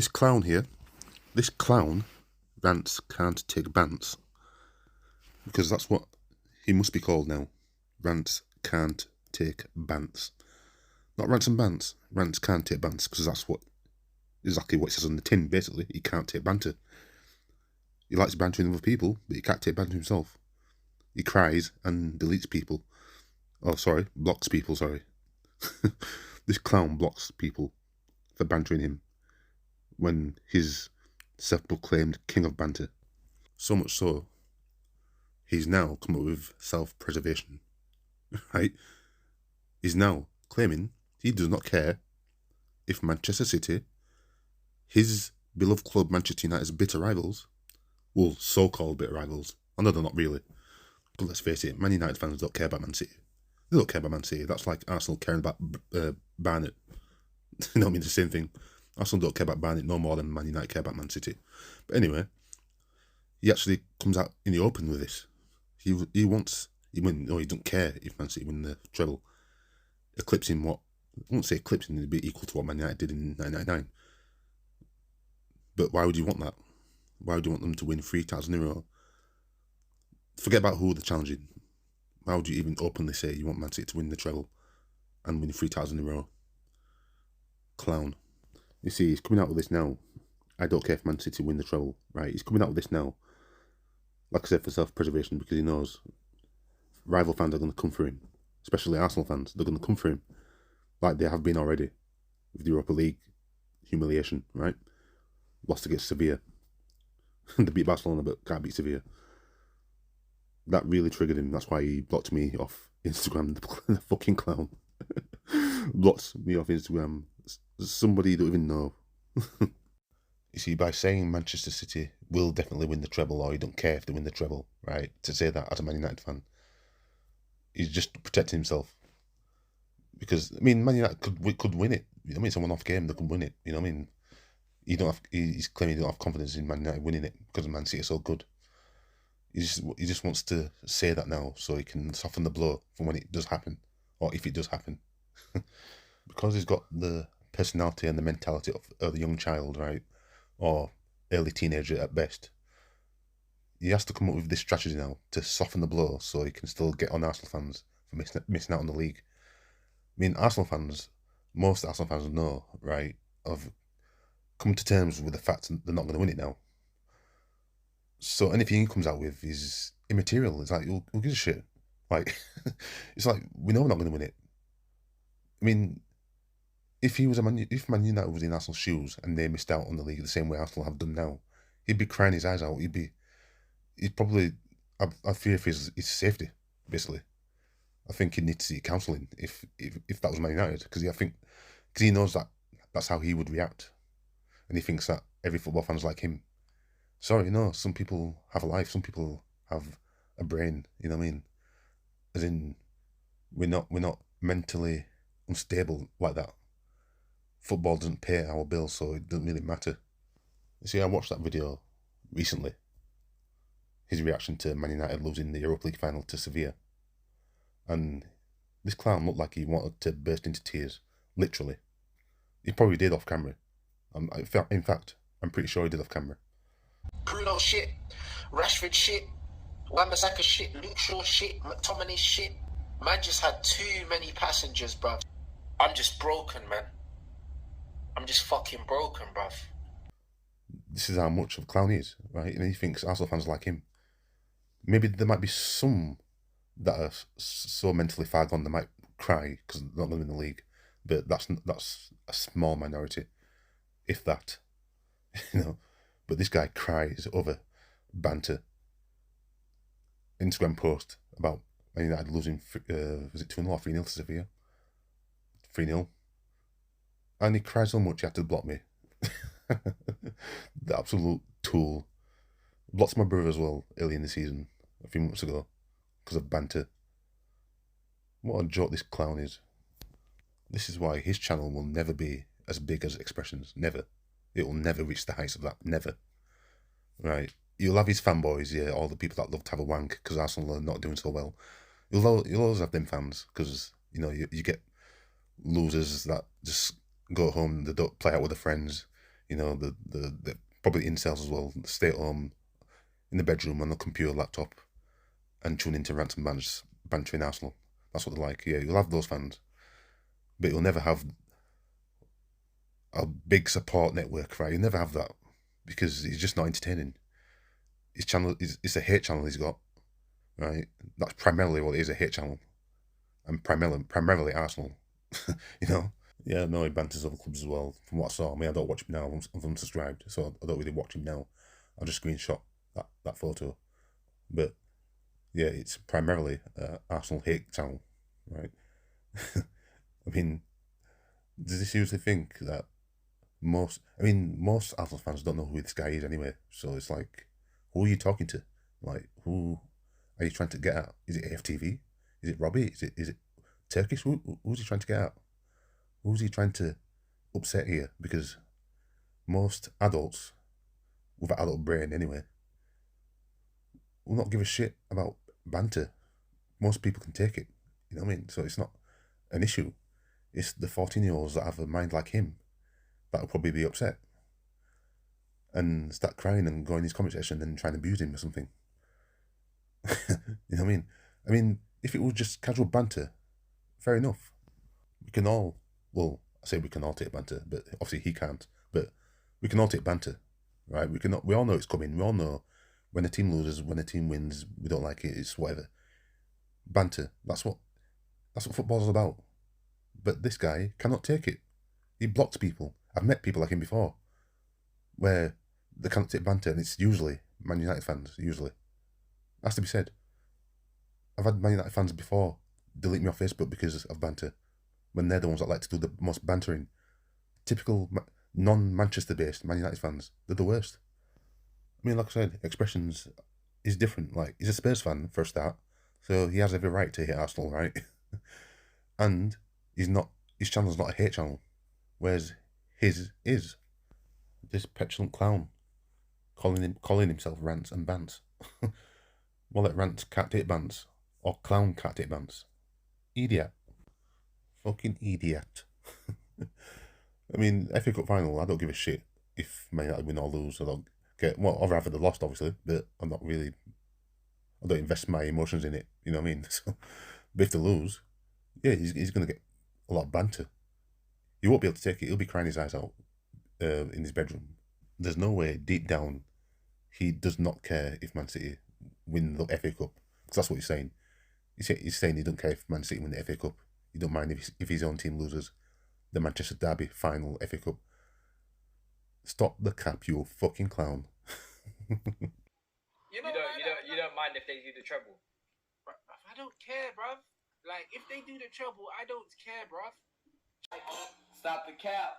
This clown here, this clown, Rant Can't Take Bants, because that's what he must be called now. Rant Can't Take Bants. Not Rants and Bants, Rant Can't Take Bants, because that's exactly what it says on the tin, basically. He can't take banter. He likes bantering other people, but he can't take banter himself. He cries and deletes people. Oh, sorry, blocks people, sorry. This clown blocks people for bantering him when he's self-proclaimed king of banter. So much so, he's now come up with self-preservation, right? He's now claiming he does not care if Manchester City, his beloved club Manchester United's bitter rivals, well, so-called bitter rivals, I know they're not really, but let's face it, Man United fans don't care about Man City. They don't care about Man City. That's like Arsenal caring about Barnet. You know what I mean? It's the same thing. Arsenal don't care about Barnet no more than Man United care about Man City. But anyway, he actually comes out in the open with this. He doesn't care if Man City win the treble. Eclipsing what, I won't say eclipsing, it'd be equal to what Man United did in 1999. But why would you want that? Why would you want them to win 3 titles in a row? Forget about who they're challenging. Why would you even openly say you want Man City to win the treble and win 3 titles in a row? Clown. You see, he's coming out with this now. I don't care if Man City win the treble, right? He's coming out with this now, like I said, for self-preservation, because he knows rival fans are going to come for him, especially Arsenal fans. They're going to come for him, like they have been already, with the Europa League humiliation, right? Lost against Sevilla. They beat Barcelona, but can't beat Sevilla. That really triggered him. That's why he blocked me off Instagram. The fucking clown blocked me off Instagram. Somebody you don't even know. You see, by saying Manchester City will definitely win the treble, or he don't care if they win the treble, right? To say that as a Man United fan, he's just protecting himself. Because I mean, Man United could win it. I mean, it's a one-off game. They could win it. You know what I mean? He's claiming he don't have confidence in Man United winning it because Man City are so good. He just wants to say that now so he can soften the blow from when it does happen, or if it does happen. Because he's got the personality and the mentality of a young child, right? Or early teenager at best. He has to come up with this strategy now to soften the blow so he can still get on Arsenal fans for missing out on the league. I mean, most Arsenal fans know, right, have come to terms with the fact that they're not going to win it now. So anything he comes out with is immaterial. It's like, who gives a shit? Like, it's like, we know we're not going to win it. I mean, if Man United was in Arsenal's shoes and they missed out on the league the same way Arsenal have done now, he'd be crying his eyes out. He'd probably, I fear for his safety, basically. I think he'd need to see counselling if that was Man United, because he knows that that's how he would react, and he thinks that every football fan's like him. Sorry, no, some people have a life, some people have a brain, you know what I mean? As in, we're not mentally unstable like that. Football doesn't pay our bills, so it doesn't really matter. You see, I watched that video recently. His reaction to Man United losing the Europa League final to Sevilla. And this clown looked like he wanted to burst into tears, literally. He probably did off camera. In fact, I'm pretty sure he did off camera. Bruno shit, Rashford shit, Wan-Bissaka shit, Luke Shaw shit, McTominay shit. Man just had too many passengers, bruv. I'm just broken, man. I'm just fucking broken, bruv. This is how much of a clown he is, right? And he thinks Arsenal fans like him. Maybe there might be some that are so mentally far gone they might cry because they're not going to win the league, but that's a small minority, if that, you know. But this guy cries over banter. Instagram post about Man United losing, was it 2-0 or 3-0 to Sevilla? 3-0. And he cried so much he had to block me. The absolute tool. Blocked my brother as well early in the season, a few months ago, because of banter. What a joke this clown is. This is why his channel will never be as big as Expressions. Never. It will never reach the heights of that. Never. Right? You'll have his fanboys, yeah, all the people that love to have a wank because Arsenal are not doing so well. You'll always have them fans because, you know, you get losers that just go home, they don't play out with their friends. You know, the probably incels as well. Stay at home in the bedroom on the computer, laptop, and tune into Rant and Bants bantering Arsenal. That's what they like. Yeah, you'll have those fans, but you'll never have a big support network, right? You'll never have that because he's just not entertaining. His channel is it's a hate channel he's got, right? That's primarily what it is, a hate channel, and primarily Arsenal. You know. Yeah, no, he banters other clubs as well. From what I saw, I mean, I don't watch him now. I'm unsubscribed, so I don't really watch him now. I'll just screenshot that photo. But yeah, it's primarily Arsenal hate channel, right? I mean, does this usually think that most Arsenal fans don't know who this guy is anyway. So it's like, who are you talking to? Like, who are you trying to get at? Is it AFTV? Is it Robbie? Is it Turkish? Who's he trying to get at? Who's he trying to upset here? Because most adults with an adult brain anyway will not give a shit about banter. Most people can take it. You know what I mean? So it's not an issue. It's the 14-year-olds that have a mind like him that will probably be upset and start crying and go in his comment section and try and abuse him or something. You know what I mean? I mean, if it was just casual banter, fair enough. We can all, well, I say we can all take banter, but obviously he can't. But we can all take banter, right? We all know it's coming. We all know when a team loses, when a team wins, we don't like it. It's whatever. Banter. That's what football's about. But this guy cannot take it. He blocks people. I've met people like him before, where they can't take banter, and it's usually Man United fans. Usually, has to be said. I've had Man United fans before delete me off Facebook because of banter, when they're the ones that like to do the most bantering. Typical non-Manchester based Man United fans, they're the worst. I mean, like I said, expressions is different. Like, he's a Spurs fan for a start, so he has every right to hate Arsenal, right? And his channel's not a hate channel, whereas his is. This petulant clown calling himself Rants and Bants. Well, let Rant Can't take Bants, or Clown Can't take Bants. Idiot. Fucking idiot. I mean, FA Cup final, I don't give a shit if Man United win or lose. I don't get, well, I'd rather they lost, obviously, but I don't invest my emotions in it, you know what I mean? So, but if they lose, yeah, he's going to get a lot of banter. He won't be able to take it. He'll be crying his eyes out in his bedroom. There's no way, deep down, he does not care if Man City win the FA Cup. Because that's what he's saying. He's saying he don't care if Man City win the FA Cup. He don't mind if his own team loses the Manchester Derby final FA Cup. Stop the cap, you fucking clown. You don't mind if they do the treble? I don't care, bruv. Like, if they do the treble, I don't care, bruv. Stop the cap.